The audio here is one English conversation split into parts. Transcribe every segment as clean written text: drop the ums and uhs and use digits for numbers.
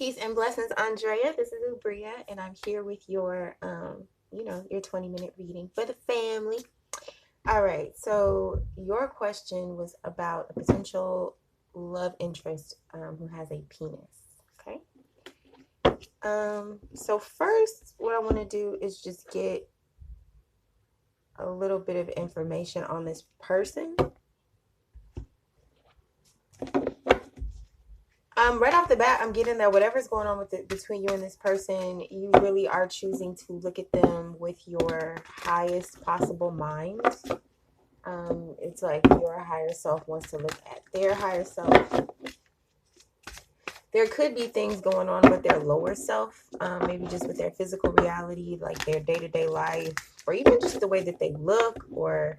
Peace and blessings, Andrea. This is Ubria, and I'm here with your, your 20-minute reading for the family. All right. So your question was about a potential love interest who has a penis. Okay. So first, what I want to do is just get a little bit of information on this person. Right off the bat, I'm getting that whatever's going on with it between you and this person, you really are choosing to look at them with your highest possible mind. It's like your higher self wants to look at their higher self. There could be things going on with their lower self, maybe just with their physical reality, like their day-to-day life, or even just the way that they look, or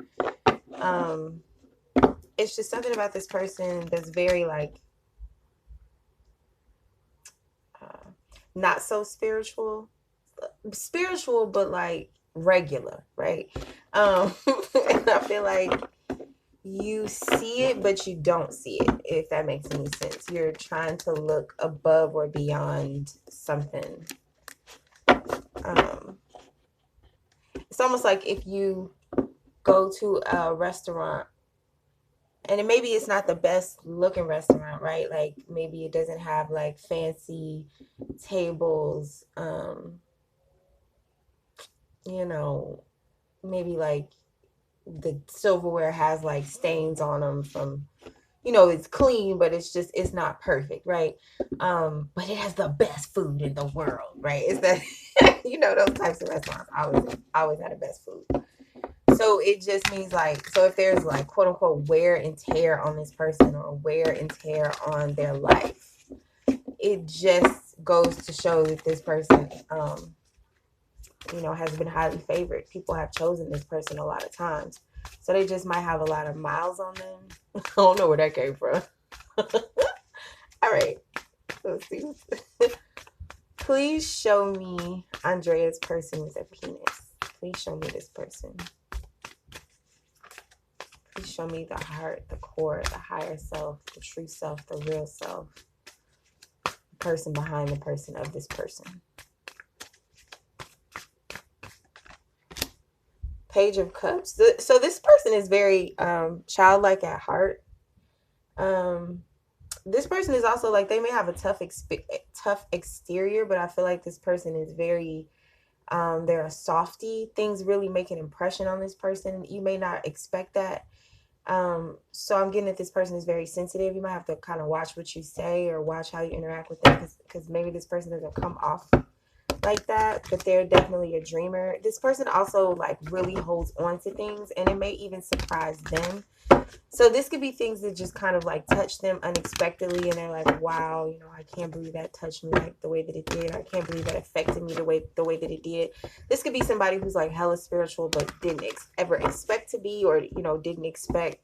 it's just something about this person that's very like not so spiritual, but like regular, right? And I feel like you see it, but you don't see it, if that makes any sense. You're trying to look above or beyond something. It's almost like if you go to a restaurant and maybe it's not the best looking restaurant, right? Like maybe it doesn't have like fancy tables, you know, maybe like the silverware has like stains on them from, it's clean, but it's not perfect, right? But it has the best food in the world, right? Is that those types of restaurants always had the best food. So it just means like, so if there's like quote unquote wear and tear on this person or wear and tear on their life, it just goes to show that this person has been highly favored. People have chosen this person a lot of times. So they just might have a lot of miles on them. I don't know where that came from. All right. Let's see. Please show me Andrea's person with a penis. Please show me this person. Please show me the heart, the core, the higher self, the true self, the real self. The person behind the person of this person. Page of Cups. So this person is very childlike at heart. This person is also like, they may have a tough exterior, but I feel like this person is very they're a softie. Things really make an impression on this person. You may not expect that. So I'm getting that this person is very sensitive. You might have to kind of watch what you say or watch how you interact with them, because maybe this person doesn't come off like that, but they're definitely a dreamer. This person also like really holds on to things, and it may even surprise them. So this could be things that just kind of like touch them unexpectedly, and they're like, wow, I can't believe that touched me like the way that it did. I can't believe that affected me the way that it did. This could be somebody who's like hella spiritual but didn't ever expect to be, or didn't expect.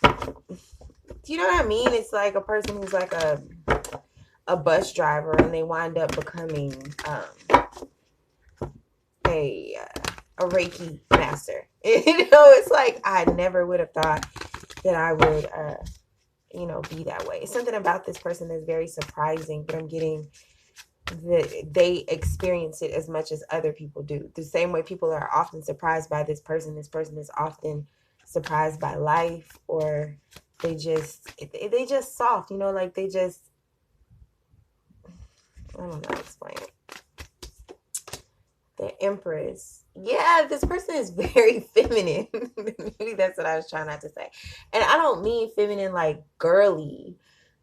Do you know what I mean? It's like a person who's like a bus driver, and they wind up becoming a Reiki master. It's like I never would have thought that I would be that way. It's something about this person that's very surprising, but I'm getting that they experience it as much as other people do. The same way people are often surprised by this person is often surprised by life, or they just soft, like they just, I don't know how to explain it. The Empress. Yeah, this person is very feminine. Maybe that's what I was trying not to say. And I don't mean feminine like girly.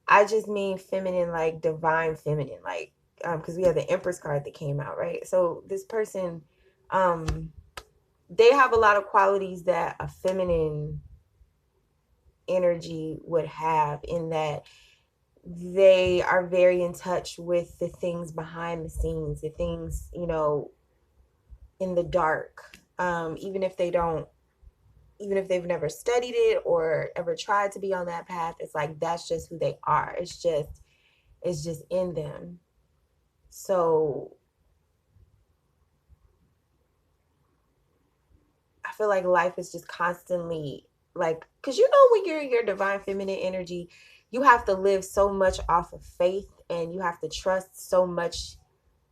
I just mean feminine like divine feminine. Like, because we have the Empress card that came out, right? So this person, they have a lot of qualities that a feminine energy would have, in that they are very in touch with the things behind the scenes, the things, in the dark. Even if they've never studied it or ever tried to be on that path, it's like that's just who they are. It's just in them. So I feel like life is just constantly like, because when you're your divine feminine energy, you have to live so much off of faith and you have to trust so much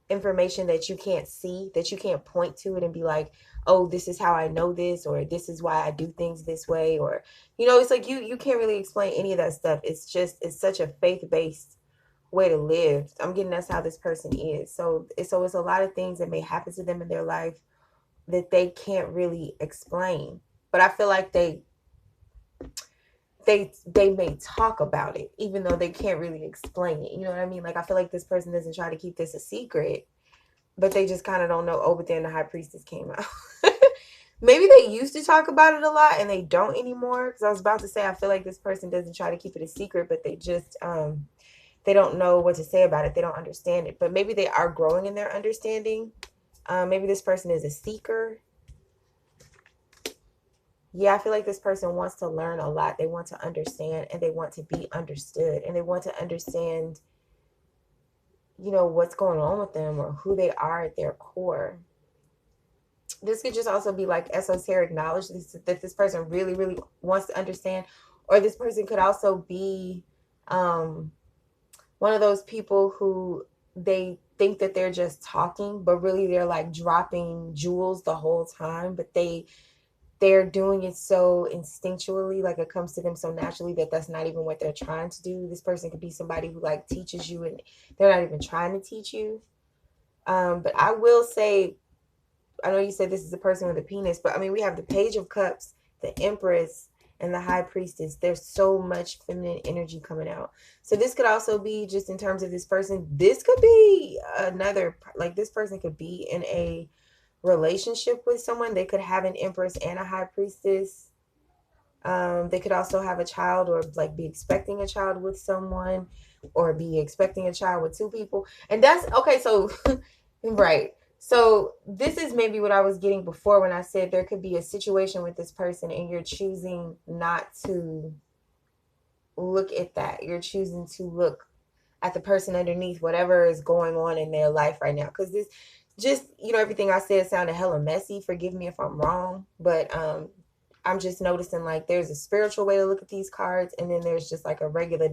information that you can't see, that you can't point to it and be like, oh, this is how I know this, or this is why I do things this way, or it's like you can't really explain any of that stuff. It's such a faith-based way to live. I'm getting that's how this person is. So it's a lot of things that may happen to them in their life that they can't really explain. But I feel like they may talk about it even though they can't really explain it. You know what I mean? Like I feel like this person doesn't try to keep this a secret, but they just kind of don't know. Oh, but then the high priestess came out. Maybe they used to talk about it a lot and they don't anymore. Because I was about to say, I feel like this person doesn't try to keep it a secret, but they just they don't know what to say about it. They don't understand it. But maybe they are growing in their understanding. Maybe this person is a seeker. Yeah, I feel like this person wants to learn a lot. They want to understand and they want to be understood. And they want to understand, what's going on with them or who they are at their core. This could just also be like esoteric knowledge that this person really, really wants to understand. Or this person could also be one of those people who they think that they're just talking, but really they're like dropping jewels the whole time. But they're doing it so instinctually, like it comes to them so naturally that that's not even what they're trying to do. This person could be somebody who like teaches you and they're not even trying to teach you. But I will say, I know you said this is a person with a penis, but I mean, we have the Page of Cups, the Empress, and the High Priestess. There's so much feminine energy coming out. So this could also be just in terms of this person. This could be another, like this person could be in a relationship with someone. They could have an Empress and a High Priestess. They could also have a child or like be expecting a child with someone or be expecting a child with two people. And that's okay. So, right. So this is maybe what I was getting before when I said there could be a situation with this person and you're choosing not to look at that. You're choosing to look at the person underneath whatever is going on in their life right now. Because this just, everything I said sounded hella messy. Forgive me if I'm wrong. But I'm just noticing like there's a spiritual way to look at these cards. And then there's just like a regular,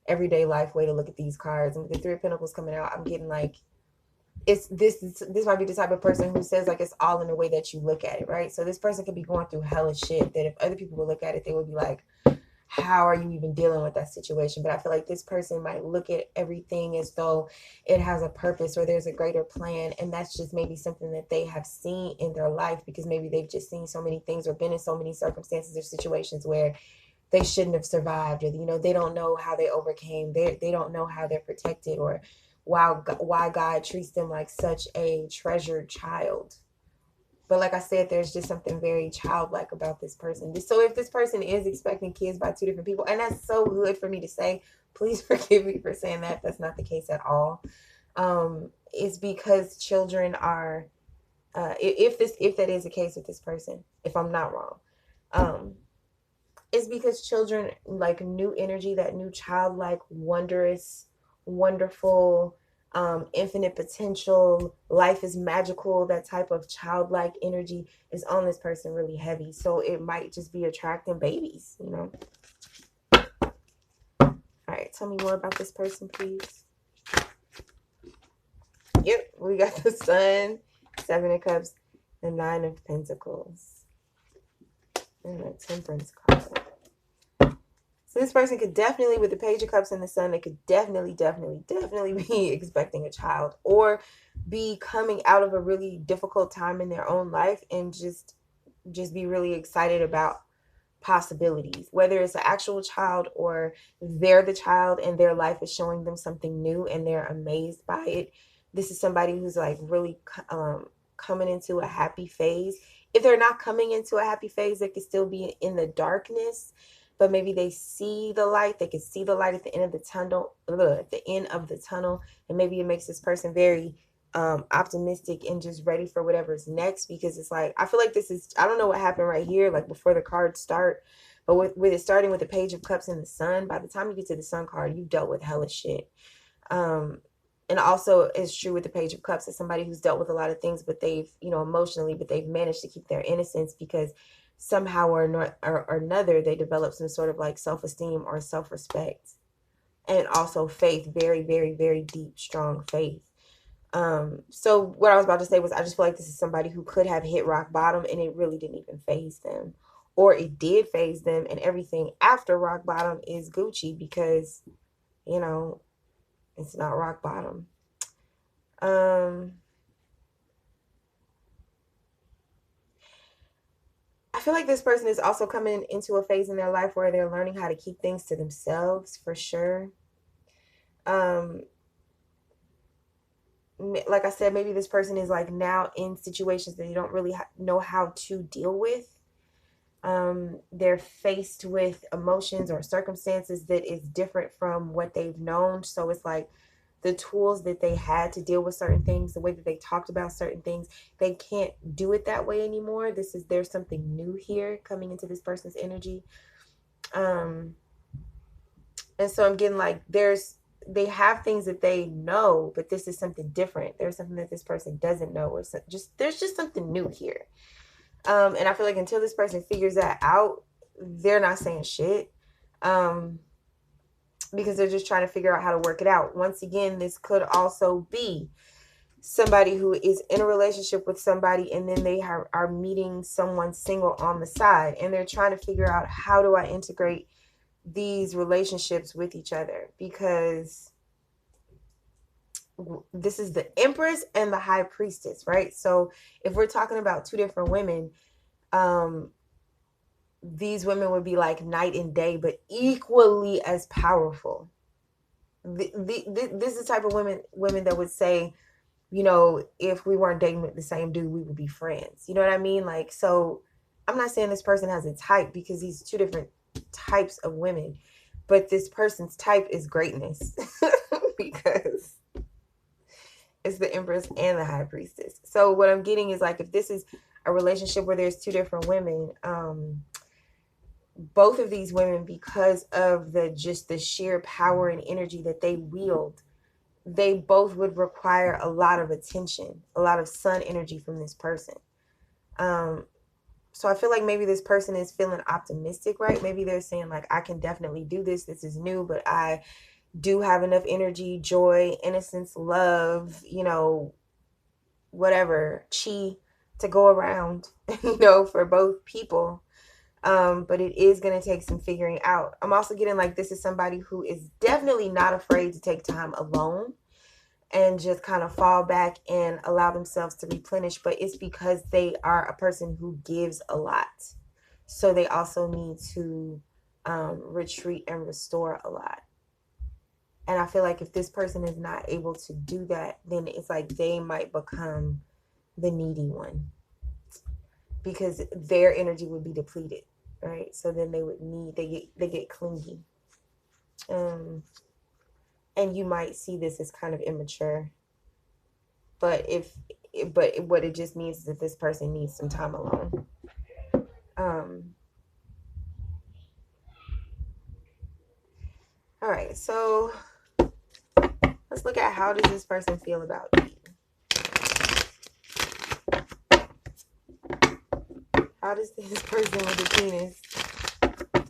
everyday life way to look at these cards. And with the Three of Pentacles coming out, I'm getting like, this might be the type of person who says like it's all in the way that you look at it, right? So this person could be going through hella shit that if other people would look at it, they would be like, how are you even dealing with that situation? But I feel like this person might look at everything as though it has a purpose or there's a greater plan. And that's just maybe something that they have seen in their life because maybe they've just seen so many things or been in so many circumstances or situations where they shouldn't have survived, or, they don't know how they overcame. They don't know how they're protected or why God treats them like such a treasured child. But like I said, there's just something very childlike about this person. So if this person is expecting kids by two different people, and that's so good for me to say, please forgive me for saying that. That's not the case at all. It's because children are, if that is the case with this person, if I'm not wrong, it's because children like new energy, that new childlike, wondrous, wonderful, infinite potential, life is magical, that type of childlike energy is on this person really heavy. So it might just be attracting babies. All right, tell me more about this person, please. Yep, we got the Sun, Seven of Cups, the Nine of Pentacles, and the Temperance card. So this person could definitely, with the Page of Cups and the Sun, they could definitely be expecting a child or be coming out of a really difficult time in their own life and just be really excited about possibilities, whether it's an actual child or they're the child and their life is showing them something new and they're amazed by it. This is somebody who's like really coming into a happy phase. If they're not coming into a happy phase, they could still be in the darkness, but maybe they see the light. They can see the light at the end of the tunnel, and maybe it makes this person very optimistic and just ready for whatever's next, because it's like, I feel like this is, I don't know what happened right here, like before the cards start, but with it starting with the Page of Cups and the Sun, by the time you get to the Sun card, you've dealt with hella shit. And also it's true with the Page of Cups, as somebody who's dealt with a lot of things, but they've, emotionally, but they've managed to keep their innocence because somehow or another they develop some sort of like self-esteem or self-respect. and also faith, very, very, very deep, strong faith. So what I was about to say was, I just feel like this is somebody who could have hit rock bottom and it really didn't even phase them, or it did phase them, and everything after rock bottom is Gucci because, you know, it's not rock bottom. I feel like this person is also coming into a phase in their life where they're learning how to keep things to themselves, for sure. Like I said, maybe this person is like now in situations that they don't really know how to deal with. They're faced with emotions or circumstances that is different from what they've known. So it's like the tools that they had to deal with certain things, the way that they talked about certain things, they can't do it that way anymore. There's something new here coming into this person's energy. And so I'm getting like they have things that they know, but this is something different. There's something that this person doesn't know, or there's just something new here. And I feel like until this person figures that out, they're not saying shit. Because they're just trying to figure out how to work it out. Once again, this could also be somebody who is in a relationship with somebody, and then they are meeting someone single on the side, and they're trying to figure out, how do I integrate these relationships with each other? Because this is the Empress and the High Priestess, right? So if we're talking about two different women, these women would be like night and day, but equally as powerful. This is the type of women that would say, you know, if we weren't dating with the same dude, we would be friends. You know what I mean? Like, so I'm not saying this person has a type, because these two different types of women, but this person's type is greatness because it's the Empress and the High Priestess. So what I'm getting is like, if this is a relationship where there's two different women, both of these women, because of the sheer power and energy that they wield, they both would require a lot of attention, a lot of sun energy from this person. So I feel like maybe this person is feeling optimistic, right? Maybe they're saying like, I can definitely do this. This is new, but I do have enough energy, joy, innocence, love, you know, whatever, chi to go around, you know, for both people. But it is going to take some figuring out. I'm also getting like, this is somebody who is definitely not afraid to take time alone and just kind of fall back and allow themselves to replenish. But it's because they are a person who gives a lot. So they also need to retreat and restore a lot. And I feel like if this person is not able to do that, then it's like they might become the needy one, because their energy would be depleted, right? So then they get clingy. And you might see this as kind of immature. But what it just means is that this person needs some time alone. All right, so let's look at, how does this person feel about you? How does this person with the penis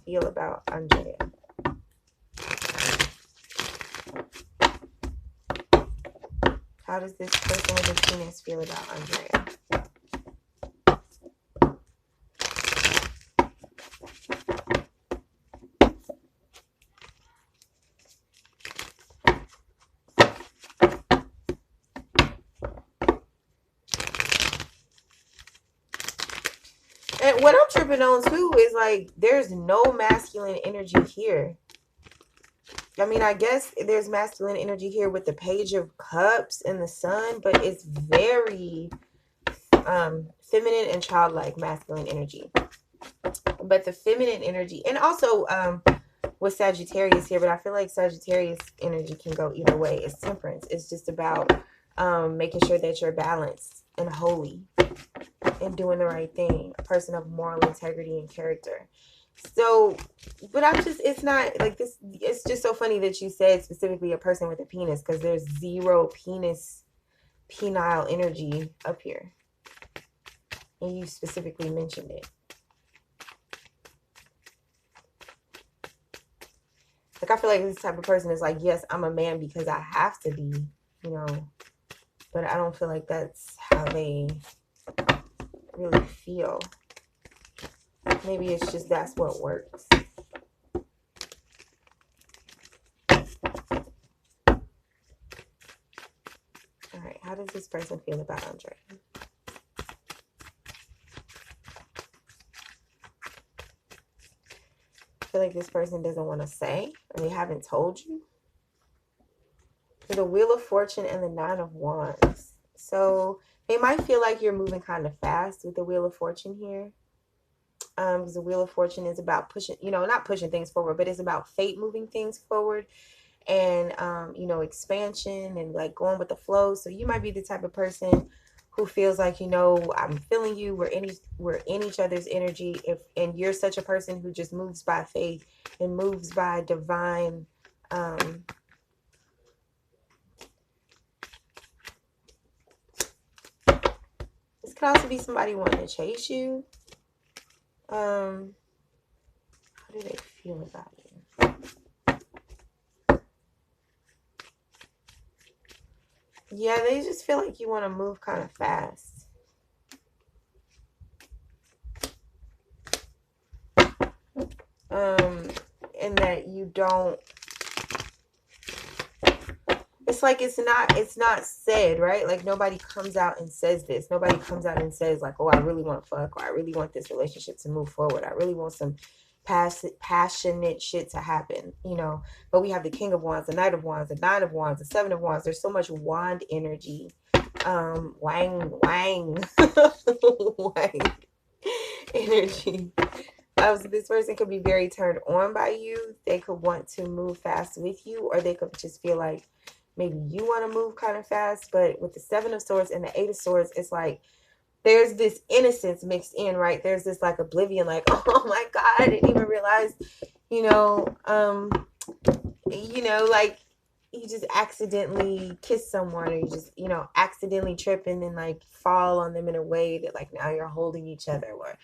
feel about Andrea? How does this person with the penis feel about Andrea? And what I'm tripping on too is like, there's no masculine energy here. I mean, I guess there's masculine energy here with the Page of Cups and the Sun, but it's very feminine and childlike masculine energy. But the feminine energy, and also with Sagittarius here, but I feel like Sagittarius energy can go either way. It's temperance. It's just about making sure that you're balanced and holy and doing the right thing. A person of moral integrity and character. So, but it's not like this. It's just so funny that you said specifically a person with a penis, because there's zero penile energy up here. And you specifically mentioned it. Like, I feel like this type of person is like, yes, I'm a man because I have to be, but I don't feel like that's how they really feel. Maybe it's just that's what works. All right, how does this person feel about Andrea? I feel like this person doesn't want to say, or they haven't told you. For the Wheel of Fortune and the Nine of Wands. So they might feel like you're moving kind of fast with the Wheel of Fortune here. Because the Wheel of Fortune is about pushing, not pushing things forward, but it's about fate moving things forward and, expansion and like going with the flow. So you might be the type of person who feels like, I'm feeling you. We're in each other's energy. And you're such a person who just moves by faith and moves by divine, this could also be somebody wanting to chase you. How do they feel about you? Yeah, they just feel like you want to move kind of fast. And that you don't, it's like it's not said, right? Like nobody comes out and says this. Nobody comes out and says like, oh, I really want to fuck, or I really want this relationship to move forward. I really want some passionate shit to happen, But we have the King of Wands, the Knight of Wands, the Nine of Wands, the Seven of Wands. There's so much wand energy. Wang. Wang energy. This person could be very turned on by you. They could want to move fast with you, or they could just feel like maybe you want to move kind of fast. But with the Seven of Swords and the Eight of Swords, it's like there's this innocence mixed in, right? There's this like oblivion, like, oh my God, I didn't even realize, like you just accidentally kiss someone, or you just, accidentally trip and then like fall on them in a way that like now you're holding each other, or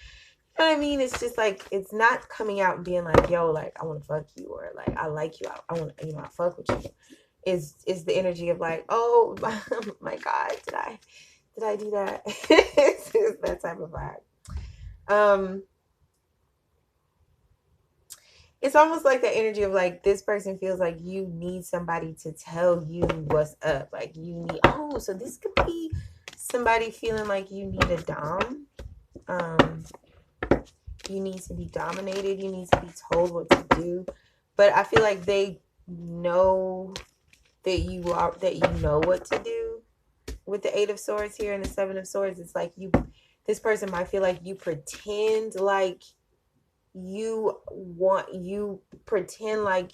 you know what I mean? It's just like, it's not coming out and being like, yo, like I want to fuck you, or like I like you, I want, I fuck with you. Is the energy of like, oh my God, did I do that? It's that type of vibe. It's almost like the energy of like this person feels like you need somebody to tell you what's up. Like you need, so this could be somebody feeling like you need a dom. You need to be dominated. You need to be told what to do. But I feel like they know that you know what to do. With the Eight of Swords here and the Seven of Swords, it's like this person might feel like you pretend like you pretend like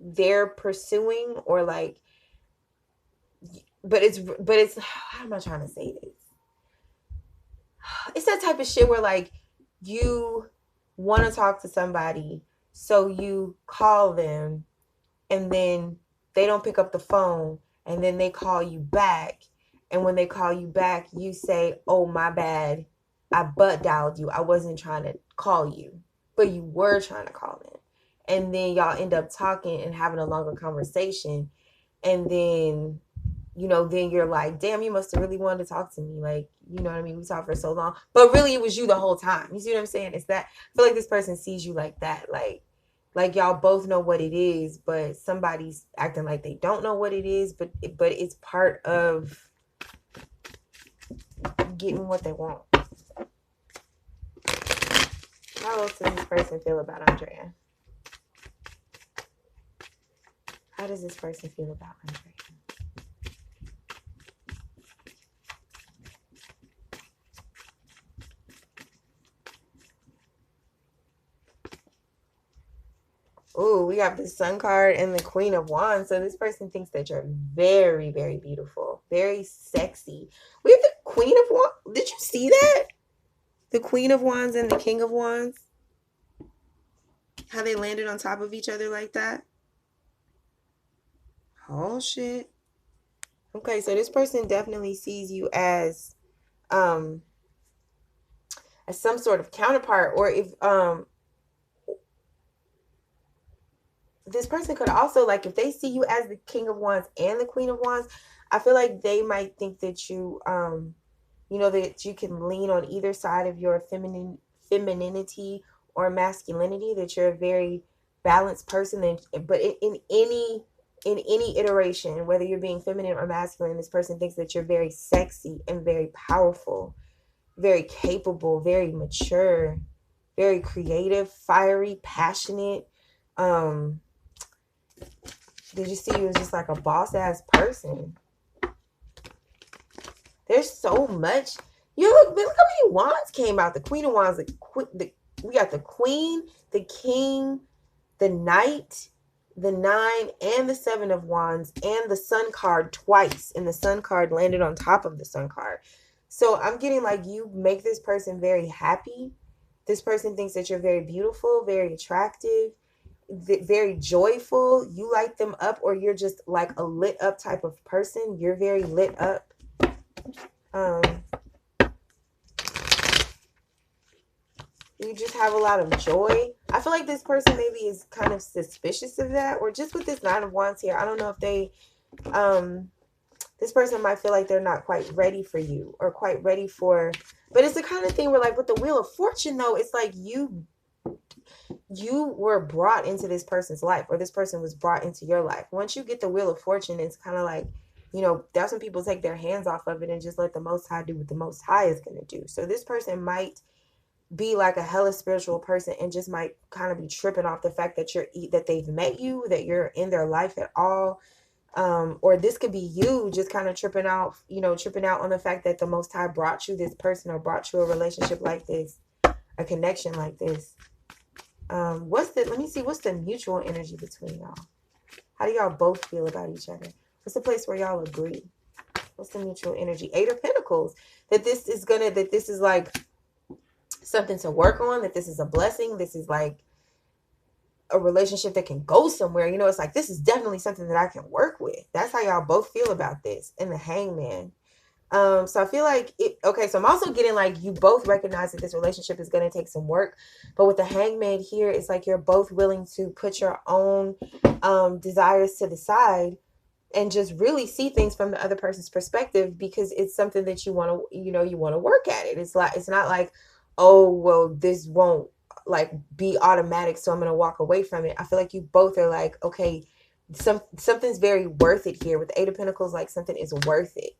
they're pursuing, or like, but it's how am I trying to say this? It's that type of shit where like you want to talk to somebody, so you call them and then they don't pick up the phone, and then they call you back, and when they call you back you say, oh my bad, I butt dialed you, I wasn't trying to call you, but you were trying to call them. And then y'all end up talking and having a longer conversation, and then then you're like, damn, you must have really wanted to talk to me. Like, you know what I mean? We talked for so long, but really it was you the whole time. You see what I'm saying? It's that, I feel like this person sees you like that. Like y'all both know what it is, but somebody's acting like they don't know what it is, but it's part of getting what they want. How else does this person feel about Andrea? How does this person feel about Andrea? Oh, we have the Sun card and the Queen of Wands. So this person thinks that you're very, very beautiful, very sexy. We have the Queen of Wands. Did you see that? The Queen of Wands and the King of Wands. How they landed on top of each other like that. Oh, shit. Okay, so this person definitely sees you as some sort of counterpart, or if this person could also, like, if they see you as the King of Wands and the Queen of Wands, I feel like they might think that you know, that you can lean on either side of your femininity or masculinity, that you're a very balanced person. And but in any iteration, whether you're being feminine or masculine, this person thinks that you're very sexy and very powerful, very capable, very mature, very creative, fiery, passionate. Um, did you see you as just like a boss ass person? There's so much. You look how many wands came out. The Queen of Wands, we got the Queen, the King, the Knight, the Nine, and the Seven of Wands, and the Sun card twice. And the Sun card landed on top of the Sun card. So I'm getting like you make this person very happy. This person thinks that you're very beautiful, very attractive, very joyful. You light them up, or you're just like a lit up type of person. You're very lit up. Um, you just have a lot of joy. I feel like this person maybe is kind of suspicious of that, or just with this Nine of Wands here, I don't know if they, this person might feel like they're not quite ready for you, or quite ready for, but it's the kind of thing where, like with the Wheel of Fortune though, it's like you were brought into this person's life, or this person was brought into your life. Once you get the Wheel of Fortune, it's kind of like, you know, that's when people take their hands off of it and just let the Most High do what the Most High is going to do. So this person might be like a hella spiritual person and just might kind of be tripping off the fact that that they've met you, that you're in their life at all. Or this could be you just kind of tripping out, you know, tripping out on the fact that the Most High brought you this person, or brought you a relationship like this, a connection like this. Let me see, what's the mutual energy between y'all? How do y'all both feel about each other? What's the place where y'all agree? What's the mutual energy? Eight of Pentacles. That this is like something to work on, that this is a blessing. This is like a relationship that can go somewhere. You know, it's like, this is definitely something that I can work with. That's how y'all both feel about this. And the Hangman. So I feel like okay, so I'm also getting like you both recognize that this relationship is going to take some work, but with the Hangman here, it's like you're both willing to put your own desires to the side and just really see things from the other person's perspective, because it's something that you want to, you know, you want to work at it. It's like, it's not like, oh, well, this won't like be automatic, so I'm going to walk away from it. I feel like you both are like, okay, something's very worth it here. With the Eight of Pentacles, like something is worth it.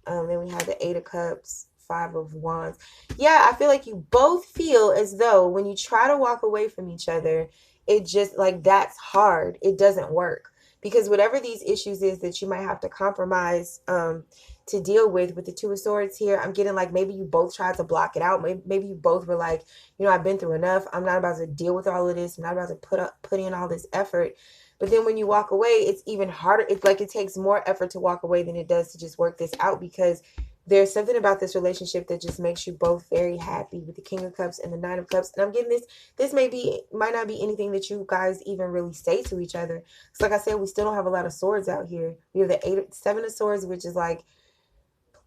Then we have the Eight of Cups, Five of Wands. Yeah, I feel like you both feel as though when you try to walk away from each other, it just like, that's hard. It doesn't work, because whatever these issues is that you might have to compromise to deal with the Two of Swords here, I'm getting like maybe you both tried to block it out. Maybe you both were like, you know, I've been through enough. I'm not about to deal with all of this. I'm not about to put in all this effort. But then when you walk away, it's even harder. It's like it takes more effort to walk away than it does to just work this out, because there's something about this relationship that just makes you both very happy, with the King of Cups and the Nine of Cups. And I'm getting this might not be anything that you guys even really say to each other. Because like I said, we still don't have a lot of swords out here. We have the Seven of Swords, which is like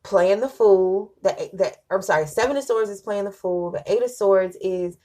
playing the fool. I'm sorry, Seven of Swords is playing the fool. The Eight of Swords is